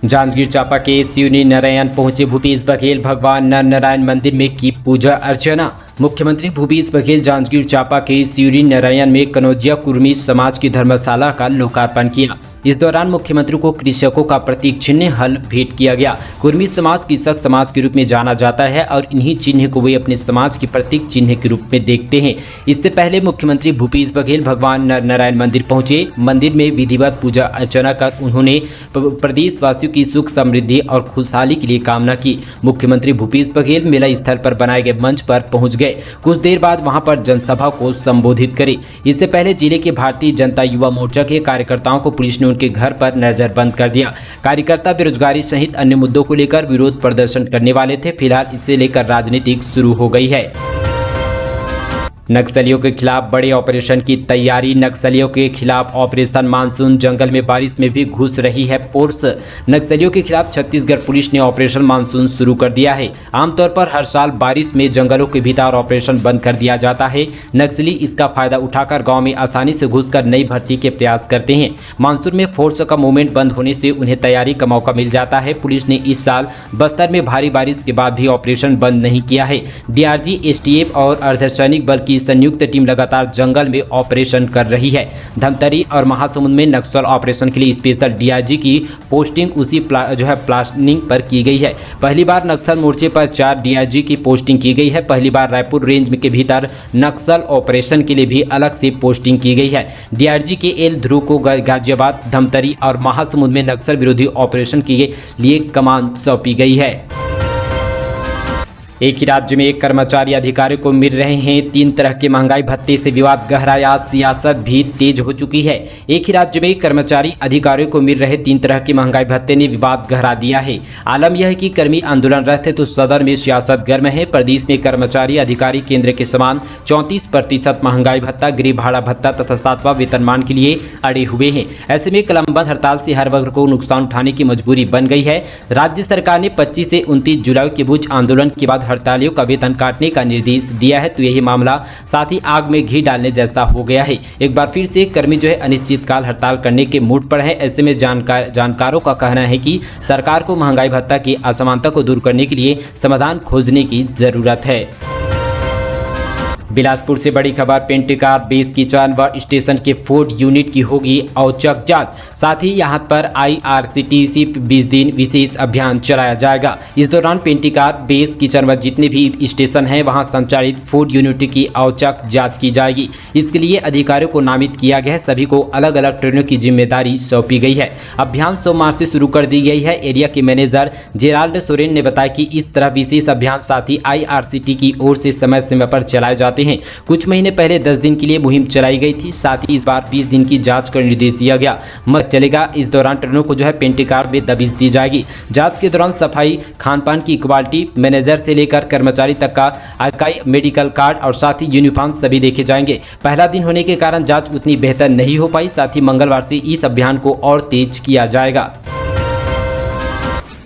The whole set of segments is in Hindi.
जांजगीर चांपा के सिवनी नारायण पहुंचे भूपेश बघेल, भगवान नर नारायण मंदिर में की पूजा अर्चना। मुख्यमंत्री भूपेश बघेल जांजगीर चांपा के सिवनी नारायण में कनौजिया कुर्मी समाज की धर्मशाला का लोकार्पण किया। इस दौरान मुख्यमंत्री को कृषकों का प्रतीक चिन्ह हल भेंट किया गया। कुर्मी समाज कृषक समाज के रूप में जाना जाता है और इन्हीं चिन्ह को वे अपने समाज के प्रतीक चिन्ह के रूप में देखते हैं। इससे पहले मुख्यमंत्री भूपेश बघेल भगवान नर नारायण मंदिर पहुंचे। मंदिर में विधिवत पूजा अर्चना कर उन्होंने प्रदेशवासियों की सुख समृद्धि और खुशहाली के लिए कामना की। मुख्यमंत्री भूपेश बघेल मेला स्थल पर बनाए गए मंच पर पहुंच गए। कुछ देर बाद वहां पर जनसभा को संबोधित करे। इससे पहले जिले के भारतीय जनता युवा मोर्चा के कार्यकर्ताओं को पुलिस ने उनके घर पर नजरबंद कर दिया। कार्यकर्ता बेरोजगारी सहित अन्य मुद्दों को लेकर विरोध प्रदर्शन करने वाले थे। फिलहाल इसे लेकर राजनीति शुरू हो गई है। नक्सलियों के खिलाफ बड़े ऑपरेशन की तैयारी। नक्सलियों के खिलाफ ऑपरेशन मानसून। जंगल में बारिश में भी घुस रही है फोर्स। नक्सलियों के खिलाफ छत्तीसगढ़ पुलिस ने ऑपरेशन मानसून शुरू कर दिया है। आमतौर पर हर साल बारिश में जंगलों के भीतर ऑपरेशन बंद कर दिया जाता है। नक्सली इसका फायदा उठाकर गांव में आसानी से घुसकर नई भर्ती के प्रयास करते हैं। मानसून में फोर्स का मूवमेंट बंद होने से उन्हें तैयारी का मौका मिल जाता है। पुलिस ने इस साल बस्तर में भारी बारिश के बाद भी ऑपरेशन बंद नहीं किया है। डीआरजी, एसटीएफ और अर्धसैनिक बल की संयुक्त टीम लगातार जंगल में ऑपरेशन कर रही है। धमतरी और महासमुंद में नक्सल ऑपरेशन के लिए स्पेशल डीआरजी की पोस्टिंग उसी प्लानिंग पर की गई है। पहली बार नक्सल मोर्चे पर 4 डीआरजी की पोस्टिंग की गई है। पहली बार रायपुर रेंज के भीतर नक्सल ऑपरेशन के लिए भी अलग से पोस्टिंग की गई है। डीआरजी के एल ध्रुव को गाजियाबाद, धमतरी और महासमुंद में नक्सल विरोधी ऑपरेशन के लिए कमान सौंपी गई है। एक ही राज्य में एक कर्मचारी अधिकारी को मिल रहे हैं 3 तरह के महंगाई भत्ते से विवाद गहराया। सियासत भी तेज हो चुकी है। एक ही राज्य में कर्मचारी अधिकारियों को मिल रहे 3 तरह के महंगाई भत्ते ने विवाद गहरा दिया है। आलम यह है कि कर्मी आंदोलनरत है तो सदन में सियासत गर्म है। प्रदेश में कर्मचारी अधिकारी केंद्र के समान 34% महंगाई भत्ता, गृह भाड़ा भत्ता तथा 7वां वेतनमान के लिए अड़े हुए हैं। ऐसे में कलमबंद हड़ताल से हर वर्ग को नुकसान उठाने की मजबूरी बन गई है। राज्य सरकार ने 25 से 29 जुलाई के बीच आंदोलन के बाद हड़तालियों का वेतन काटने का निर्देश दिया है। तो यही मामला साथ ही आग में घी डालने जैसा हो गया है। एक बार फिर से कर्मी अनिश्चितकाल हड़ताल करने के मूड पर है। ऐसे में जानकारों का कहना है कि सरकार को महंगाई भत्ता की असमानता को दूर करने के लिए समाधान खोजने की जरूरत है। बिलासपुर से बड़ी खबर। पेंटिकार बेस किचन व स्टेशन के फूड यूनिट की होगी औचक जांच। साथ ही यहां पर IRCTC 20 दिन विशेष अभियान चलाया जाएगा। इस दौरान पेंटिकार बेस किचन व जितने भी स्टेशन हैं वहां संचालित फूड यूनिट की औचक जांच की जाएगी। इसके लिए अधिकारियों को नामित किया गया है। सभी को अलग अलग ट्रेनों की जिम्मेदारी सौंपी गई है। अभियान सोमवार से शुरू कर दी गई है। एरिया के मैनेजर जेराल्ड सोरेन ने बताया कि इस तरह विशेष अभियान साथ ही IRCT की ओर से समय समय पर चलाए जाते हैं। कुछ महीने पहले 10 दिन के लिए मुहिम चलाई गई थी। साथ ही इस बार 20 दिन की जांच का निर्देश दिया गया। मत चलेगा। इस दौरान ट्रेनों को पेंटिकार में दबिश दी जाएगी। जांच के दौरान सफाई, खानपान की क्वालिटी, मैनेजर से लेकर कर्मचारी तक का इकाई, मेडिकल कार्ड और साथ ही यूनिफॉर्म सभी देखे जाएंगे। पहला दिन होने के कारण जांच उतनी बेहतर नहीं हो पाई। साथ ही मंगलवार से इस अभियान को और तेज किया जाएगा।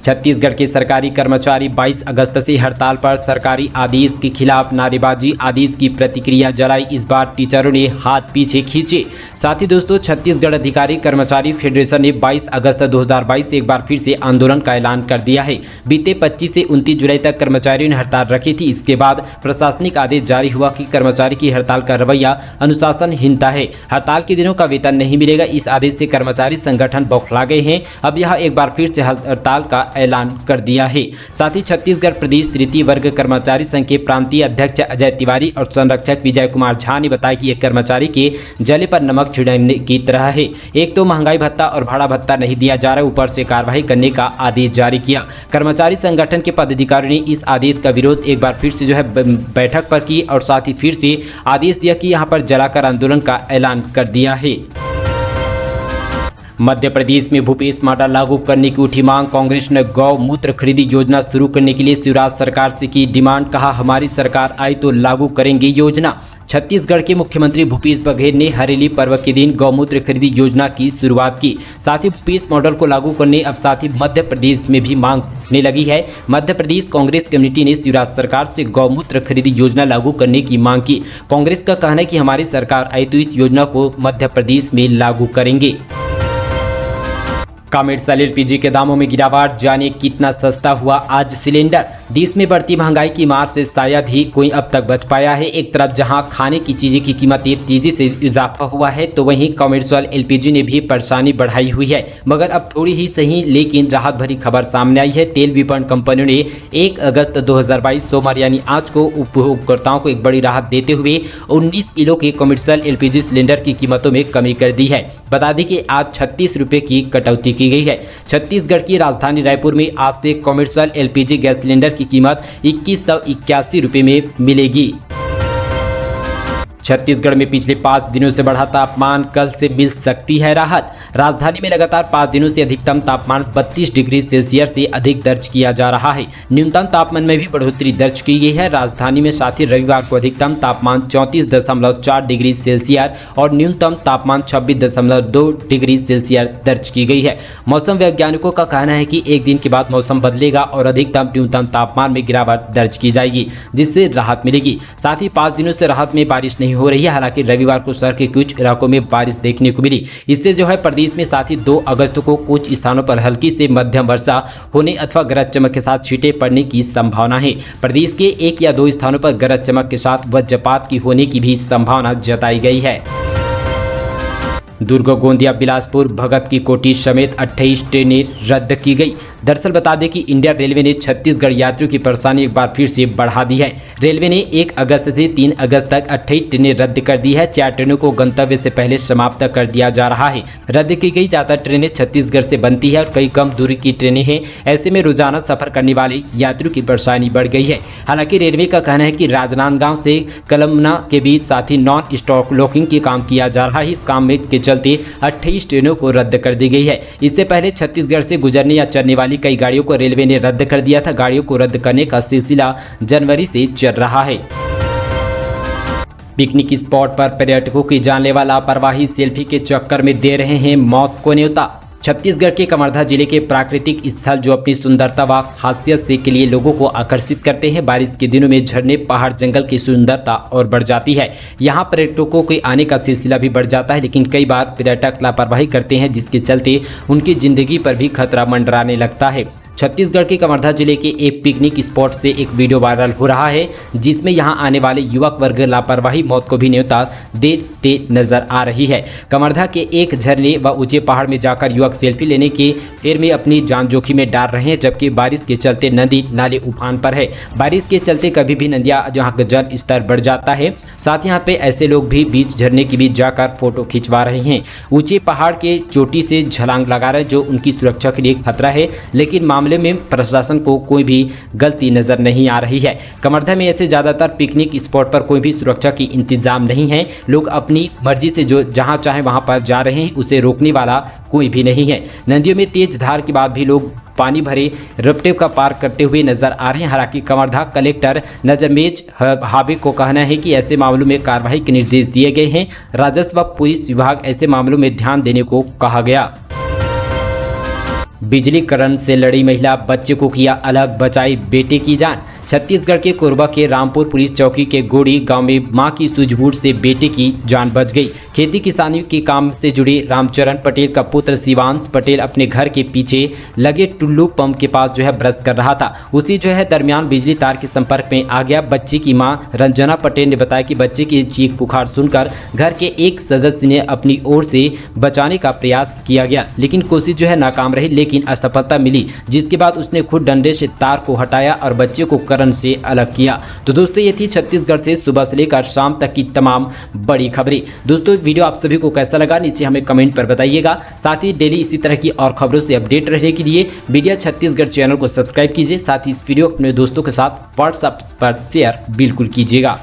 छत्तीसगढ़ के सरकारी कर्मचारी 22 अगस्त से हड़ताल पर। सरकारी आदेश के खिलाफ नारेबाजी, आदेश की प्रतिक्रिया जलाई। इस बार टीचरों ने हाथ पीछे खींचे। साथ ही दोस्तों, छत्तीसगढ़ अधिकारी कर्मचारी फेडरेशन ने 22 अगस्त 2022 से एक बार फिर से आंदोलन का ऐलान कर दिया है। बीते 25 से 29 जुलाई तक कर्मचारियों ने हड़ताल रखी थी। इसके बाद प्रशासनिक आदेश जारी हुआ कि कर्मचारी की हड़ताल का रवैया अनुशासनहीनता है। हड़ताल के दिनों का वेतन नहीं मिलेगा। इस आदेश से कर्मचारी संगठन बौखला गए हैं। अब यह एक बार फिर से हड़ताल का ऐलान कर दिया है। साथ ही छत्तीसगढ़ प्रदेश तृतीय वर्ग कर्मचारी संघ के प्रांतीय अध्यक्ष अजय तिवारी और संरक्षक विजय कुमार झा ने बताया कि यह कर्मचारी के जले पर नमक छिड़कने की तरह है। एक तो महंगाई भत्ता और भाड़ा भत्ता नहीं दिया जा रहा, ऊपर से कार्रवाई करने का आदेश जारी किया। कर्मचारी संगठन के पदाधिकारियों ने इस आदेश का विरोध एक बार फिर से बैठक पर की और साथ ही फिर से आदेश दिया कि यहां पर जलाकर आंदोलन का ऐलान कर दिया है। मध्य प्रदेश में भूपेश मॉडल लागू करने की उठी मांग। कांग्रेस ने गौ मूत्र खरीदी योजना शुरू करने के लिए शिवराज सरकार से की डिमांड। कहा, हमारी सरकार आई तो लागू करेंगे योजना। छत्तीसगढ़ के मुख्यमंत्री भूपेश बघेल ने हरेली पर्व के दिन गौमूत्र खरीदी योजना की शुरुआत की। साथ ही भूपेश मॉडल को लागू करने अब साथ ही मध्य प्रदेश में भी मांग होने लगी है। मध्य प्रदेश कांग्रेस कमेटी ने शिवराज सरकार से गौमूत्र खरीदी योजना लागू करने की मांग की। कांग्रेस का कहना है कि हमारी सरकार आई तो इस योजना को मध्य प्रदेश में लागू करेंगे। कमर्शियल एलपीजी के दामों में गिरावट, जाने कितना सस्ता हुआ आज सिलेंडर। देश में बढ़ती महंगाई की मार से शायद ही कोई अब तक बच पाया है। एक तरफ जहां खाने की चीजें की कीमतें तेजी से इजाफा हुआ है, तो वहीं कमर्शियल एलपीजी ने भी परेशानी बढ़ाई हुई है। मगर अब थोड़ी ही सही लेकिन राहत भरी खबर सामने आई है। तेल विपणन कंपनियों ने 1 अगस्त 2022 सोमवार यानी आज को उपभोक्ताओं को एक बड़ी राहत देते हुए 19 किलो के कमर्शियल एलपीजी सिलेंडर की कीमतों में कमी कर दी है। बता दें कि आज 36 रुपये की कटौती की गई है। छत्तीसगढ़ की राजधानी रायपुर में आज से कमर्शियल एलपीजी गैस सिलेंडर की कीमत 2181 रुपये में मिलेगी। छत्तीसगढ़ में पिछले 5 दिनों से बढ़ा तापमान, कल से मिल सकती है राहत। राजधानी में लगातार 5 दिनों से अधिकतम तापमान 32 डिग्री सेल्सियस से अधिक दर्ज किया जा रहा है। न्यूनतम तापमान में भी बढ़ोतरी दर्ज की गई है। राजधानी में साथ ही रविवार को अधिकतम तापमान 34.4 डिग्री सेल्सियस और न्यूनतम तापमान 26.2 डिग्री सेल्सियस दर्ज की गई है। मौसम वैज्ञानिकों का कहना है कि एक दिन के बाद मौसम बदलेगा और अधिकतम न्यूनतम तापमान में गिरावट दर्ज की जाएगी, जिससे राहत मिलेगी। साथ ही 5 दिनों से राहत में बारिश नहीं हो रही है। हालांकि रविवार को शहर के कुछ इलाकों में बारिश देखने को मिली। इससे जो है प्रदेश में साथ ही 2 अगस्त को कुछ स्थानों पर हल्की से मध्यम वर्षा होने अथवा गरज चमक के साथ छींटे पड़ने की संभावना है। प्रदेश के 1 या 2 स्थानों पर गरज चमक के साथ वज्रपात की होने की भी संभावना जताई गई है। दुर्ग, गोंदिया, बिलासपुर, भगत की कोठी समेत 28 ट्रेनें रद्द की गई। दरअसल बता दें कि इंडियन रेलवे ने छत्तीसगढ़ यात्रियों की परेशानी एक बार फिर से बढ़ा दी है। रेलवे ने 1 अगस्त से 3 अगस्त तक 28 ट्रेनें रद्द कर दी है। 4 ट्रेनों को गंतव्य से पहले समाप्त कर दिया जा रहा है। रद्द की गई ज़्यादा ट्रेनें छत्तीसगढ़ से बनती है और कई कम दूरी की ट्रेनें हैं। ऐसे में रोजाना सफर करने वाले यात्रियों की परेशानी बढ़ गई है। हालांकि रेलवे का कहना है कि राजनांदगांव से कलमना के बीच साथ ही नॉन स्टॉप लॉकिंग के काम किया जा रहा है। इस काम में के चलते 28 ट्रेनों को रद्द कर दी गई है। इससे पहले छत्तीसगढ़ से गुजरने या चलने वाली कई गाड़ियों को रेलवे ने रद्द कर दिया था। गाड़ियों को रद्द करने का सिलसिला जनवरी से चल रहा है। पिकनिक स्पॉट पर पर्यटकों की जानलेवा लापरवाही, सेल्फी के चक्कर में दे रहे हैं मौत को न्योता। छत्तीसगढ़ के कवर्धा जिले के प्राकृतिक स्थल जो अपनी सुंदरता व खासियत से के लिए लोगों को आकर्षित करते हैं। बारिश के दिनों में झरने, पहाड़, जंगल की सुंदरता और बढ़ जाती है। यहाँ पर्यटकों के आने का सिलसिला भी बढ़ जाता है, लेकिन कई बार पर्यटक लापरवाही करते हैं, जिसके चलते उनकी जिंदगी पर भी खतरा मंडराने लगता है। छत्तीसगढ़ के कवर्धा जिले के एक पिकनिक स्पॉट से एक वीडियो वायरल हो रहा है, जिसमें यहां आने वाले युवक वर्ग लापरवाही मौत को भी न्योता देते नजर आ रही है। कवर्धा के एक झरने व ऊंचे पहाड़ में जाकर युवक सेल्फी लेने के फेर में अपनी जान जोखिम में डाल रहे हैं, जबकि बारिश के चलते नदी नाले उफान पर है। बारिश के चलते कभी भी नदियाँ जहाँ का जल स्तर बढ़ जाता है। साथ यहाँ पे ऐसे लोग भी बीच झरने के बीच जाकर फोटो खिंचवा रहे हैं। ऊंचे पहाड़ के चोटी से छलांग लगा रहे, जो उनकी सुरक्षा के लिए खतरा है, लेकिन मामले में प्रशासन को कोई भी गलती नजर नहीं आ रही है। कवर्धा में ऐसे ज्यादातर पिकनिक स्पॉट पर कोई भी सुरक्षा की इंतजाम नहीं है। लोग अपनी मर्जी से जो जहां चाहे वहां पर जा रहे हैं, उसे रोकने वाला कोई भी नहीं है। नदियों में तेज धार के बाद भी लोग पानी भरे रपटे का पार करते हुए नजर आ रहे हैं। हालांकि कवर्धा कलेक्टर नजमेज हाबे को कहना है कि ऐसे मामलों में कार्रवाई के निर्देश दिए गए हैं। राजस्व व पुलिस विभाग ऐसे मामलों में ध्यान देने को कहा गया। बिजली करंट से लड़ी महिला, बच्चे को किया अलग, बचाई बेटे की जान। छत्तीसगढ़ के कोरबा के रामपुर पुलिस चौकी के गोड़ी गांव में मां की सूझबूझ से बेटे की जान बच गई। खेती किसानी के काम से जुड़े रामचरण पटेल का पुत्र शिवांश पटेल अपने घर के पीछे लगे टुल्लू पंप के पास जो है ब्रश कर रहा था। उसी जो है दरमियान बिजली तार के संपर्क में आ गया। बच्चे की मां रंजना पटेल ने बताया कि बच्चे की चीख पुकार सुनकर घर के एक सदस्य ने अपनी ओर से बचाने का प्रयास किया गया, लेकिन कोशिश जो है नाकाम रही, लेकिन असफलता मिली। जिसके बाद उसने खुद डंडे से तार को हटाया और बच्चे को करंट से अलग किया। तो दोस्तों ये थी छत्तीसगढ़ से सुबह से लेकर शाम तक की तमाम बड़ी खबरें। दोस्तों वीडियो आप सभी को कैसा लगा नीचे हमें कमेंट पर बताइएगा। साथ ही डेली इसी तरह की और खबरों से अपडेट रहने के लिए मीडिया छत्तीसगढ़ चैनल को सब्सक्राइब कीजिए। साथ ही इस वीडियो अपने दोस्तों के साथ व्हाट्सएप पर शेयर बिल्कुल कीजिएगा।